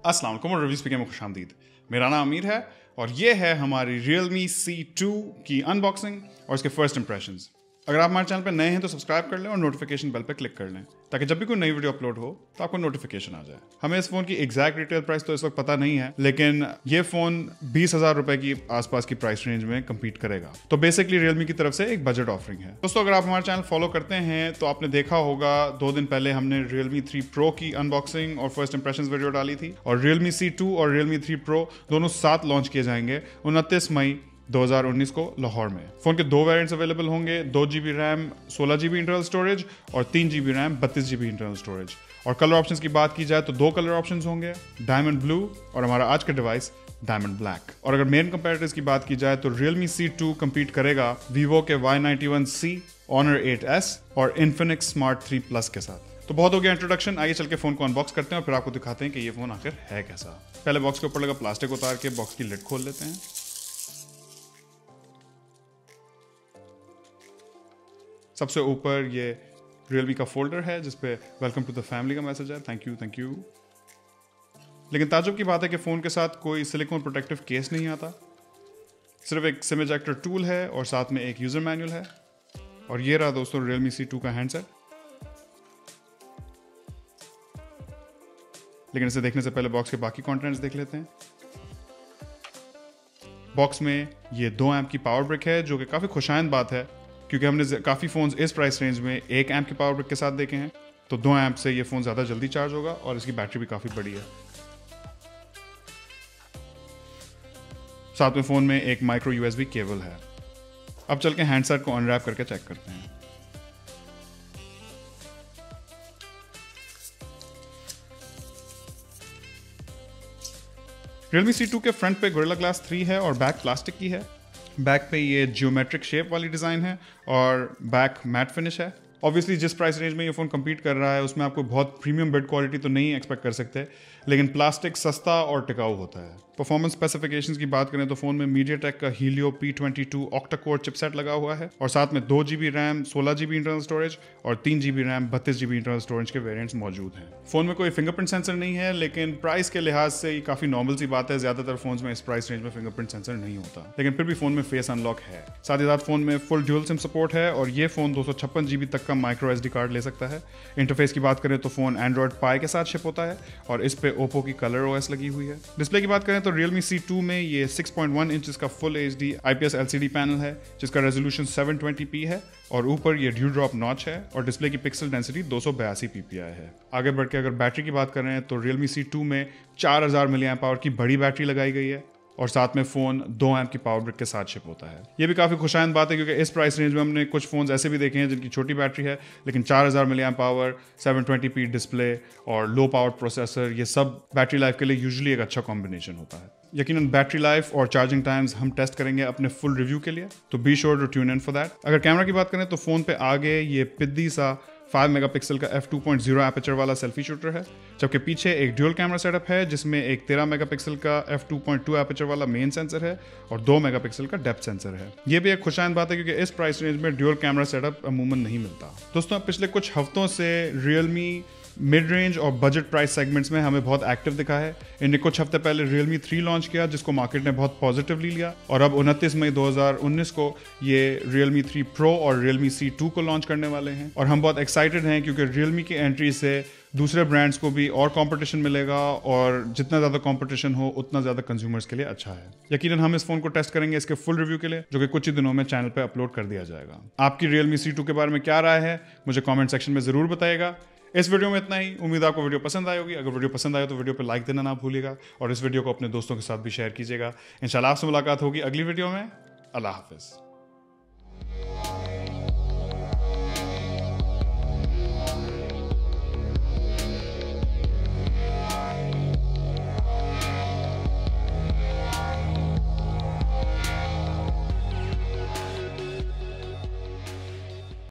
अस्सलाम वालेकुम और रिव्यू स्पीकर में खुशामदीद। मेरा नाम अमीर है और ये है हमारी Realme C2 की अनबॉक्सिंग और इसके फर्स्ट इंप्रेशंस। अगर आप हमारे चैनल पर नए हैं तो सब्सक्राइब कर लें और नोटिफिकेशन बेल पर क्लिक कर लें ताकि जब भी कोई नई वीडियो अपलोड हो तो आपको नोटिफिकेशन आ जाए। हमें इस फोन की एग्जैक्ट रिटेल प्राइस तो इस वक्त पता नहीं है, लेकिन ये फोन 20,000 रुपए की आसपास की प्राइस रेंज में कम्पीट करेगा। तो बेसिकली Realme की तरफ से एक बजट ऑफरिंग है। दोस्तों, अगर आप हमारा चैनल फॉलो करते हैं तो आपने देखा होगा 2 दिन पहले हमने Realme 3 Pro की अनबॉक्सिंग और फर्स्ट इंप्रेशंस वीडियो डाली थी और Realme C2 और Realme 3 Pro दोनों साथ लॉन्च किए जाएंगे 29 मई 2019 को लाहौर में। फोन के 2 वेरिएंट्स अवेलेबल होंगे, 2GB RAM 16GB internal storage और 3GB RAM 32GB internal storage. और कलर ऑप्शंस की बात की जाए तो 2 कलर ऑप्शंस होंगे, डायमंड ब्लू और हमारा आज का डिवाइस डायमंड ब्लैक। और अगर मेन कंपैरेटर्स की बात की जाए तो Realme C2 कम्पीट करेगा Vivo के Y91C, Honor 8S और Infinix Smart 3 Plus के साथ। तो बहुत हो गया इंट्रोडक्शन, आइए चल के फोन को अनबॉक्स करते हैं और फिर आपको दिखाते हैं कि ये फोन आखिर है कैसा। पहले बॉक्स के ऊपर लगा प्लास्टिक उतार के बॉक्स की लिड खोल लेते हैं। सबसे ऊपर ये Realme का फोल्डर है जिसपे वेलकम टू द फैमिली का मैसेज है, थैंक यू। लेकिन ताजुब की बात है कि फोन के साथ कोई सिलिकॉन प्रोटेक्टिव केस नहीं आता, सिर्फ एक सिम इजेक्टर टूल है और साथ में एक यूजर मैनुअल है। और ये रहा दोस्तों Realme C2 का हैंडसेट। लेकिन इसे देखने से पहले बॉक्स के बाकी कंटेंट्स देख लेते हैं। बॉक्स में ये 2 एम्प की पावर ब्रिक है जो कि काफी खुशाइंद बात है क्योंकि हमने काफी फोन्स इस प्राइस रेंज में 1 एम्प की पावर ब्रिक के साथ देखे हैं, तो 2 एम्प से ये फोन ज्यादा जल्दी चार्ज होगा और इसकी बैटरी भी काफी बड़ी है। साथ में फोन में एक माइक्रो USB केबल है। अब चल के हैंडसेट को अनरैप करके चेक करते हैं। Realme C2 के फ्रंट पे Gorilla Glass 3 है और बैक प्लास्टिक की है। बैक पे ये जियोमेट्रिक शेप वाली डिजाइन है और बैक मैट फिनिश है। ऑब्वियसली जिस प्राइस रेंज में ये फोन कम्पीट कर रहा है उसमें आपको बहुत प्रीमियम बिल्ड क्वालिटी तो नहीं एक्सपेक्ट कर सकते, लेकिन प्लास्टिक सस्ता और टिकाऊ होता है। परफॉर्मेंस स्पेसिफिकेशंस की बात करें तो फोन में MediaTek का Helio P22 ऑक्टा-कोर चिपसेट लगा हुआ है और साथ में 2GB RAM 16GB internal storage और 3GB RAM 32GB internal storage के वेरिएंट्स मौजूद हैं। फोन में कोई फिंगरप्रिंट सेंसर नहीं है, लेकिन प्राइस के लिहाज से ये काफी नॉर्मल सी बात है। ज्यादातर फोन्स में इस प्राइस रेंज में फिंगरप्रिंट सेंसर नहीं होता, लेकिन फिर भी फोन में फेस अनलॉक है। साथ ही साथ फोन में फुल ड्यूल सिम सपोर्ट है और ये फोन 256GB तक का माइक्रो SD कार्ड ले सकता है। इंटरफेस की बात करें तो फोन Android Pie के साथ शिप होता है और इस पे Oppo की कलर OS लगी हुई है। डिस्प्ले की बात करें तो Realme C2 में ये 6.1 इंचेस का full HD IPS LCD panel है जिसका रेजोल्यूशन 720p है और ऊपर ये ड्यू ड्रॉप नॉच है और डिस्प्ले की पिक्सल डेंसिटी 282 ppi है। आगे बढ़ के अगर बैटरी की बात करें तो Realme C2 में 4000 mAh की बड़ी बैटरी लगाई गई है और साथ में फोन 2 एम्प की पावर ब्रिक के साथ शिप होता है। ये भी काफी खुशाइंद बात है क्योंकि इस प्राइस रेंज में हमने कुछ फोन्स ऐसे भी देखे हैं जिनकी छोटी बैटरी है लेकिन 4000 mAh, 720p डिस्प्ले और लो पावर प्रोसेसर, ये सब बैटरी लाइफ के लिए यूजुअली एक अच्छा कॉम्बिनेशन होता है। यकीनन बैटरी लाइफ और चार्जिंग टाइम्स हम टेस्ट करेंगे अपने फुल रिव्यू के लिए, तो be sure to tune in for that. अगर कैमरा की बात करें तो फोन पे आगे ये पिद्दी सा 5 मेगापिक्सल का f2.0 एपर्चर वाला सेल्फी शूटर है, जबकि पीछे एक ड्यूल कैमरा सेटअप है जिसमें एक 13 मेगापिक्सल का f2.2 एपर्चर वाला मेन सेंसर है और 2 मेगापिक्सल का डेप्थ सेंसर है। ये भी एक खुशाइंद बात है क्योंकि इस प्राइस रेंज में ड्यूल कैमरा सेटअप अमूमन नहीं मिलता। दोस्तों, पिछले कुछ हफ्तों से Realme मिड रेंज और बजट प्राइस सेगमेंट्स में हमें बहुत एक्टिव दिखा है। इन्हें कुछ हफ्ते पहले Realme 3 लॉन्च किया जिसको मार्केट ने बहुत पॉजिटिवली लिया और अब 29 मई 2019 को ये Realme 3 Pro और Realme C2 को लॉन्च करने वाले हैं और हम बहुत एक्साइटेड हैं क्योंकि Realme की एंट्री से दूसरे ब्रांड्स को भी और कंपटीशन मिलेगा और जितना ज़्यादा कंपटीशन हो उतना ज़्यादा कंज्यूमर्स के लिए अच्छा है। यकीनन हम इस फोन को टेस्ट करेंगे इसके फुल रिव्यू के लिए, जो कि कुछ ही दिनों में चैनल पे अपलोड कर दिया जाएगा। आपकी Realme C2 के बारे में क्या राय है मुझे कमेंट सेक्शन में ज़रूर बताइएगा। इस वीडियो में इतना ही। उम्मीद आपको वीडियो पसंद आई होगी। अगर वीडियो पसंद आए तो वीडियो पे लाइक देना ना भूलिएगा और इस वीडियो को अपने दोस्तों के साथ भी शेयर कीजिएगा। इंशाल्लाह आपसे मुलाकात होगी अगली वीडियो में। अल्लाह हाफिज़।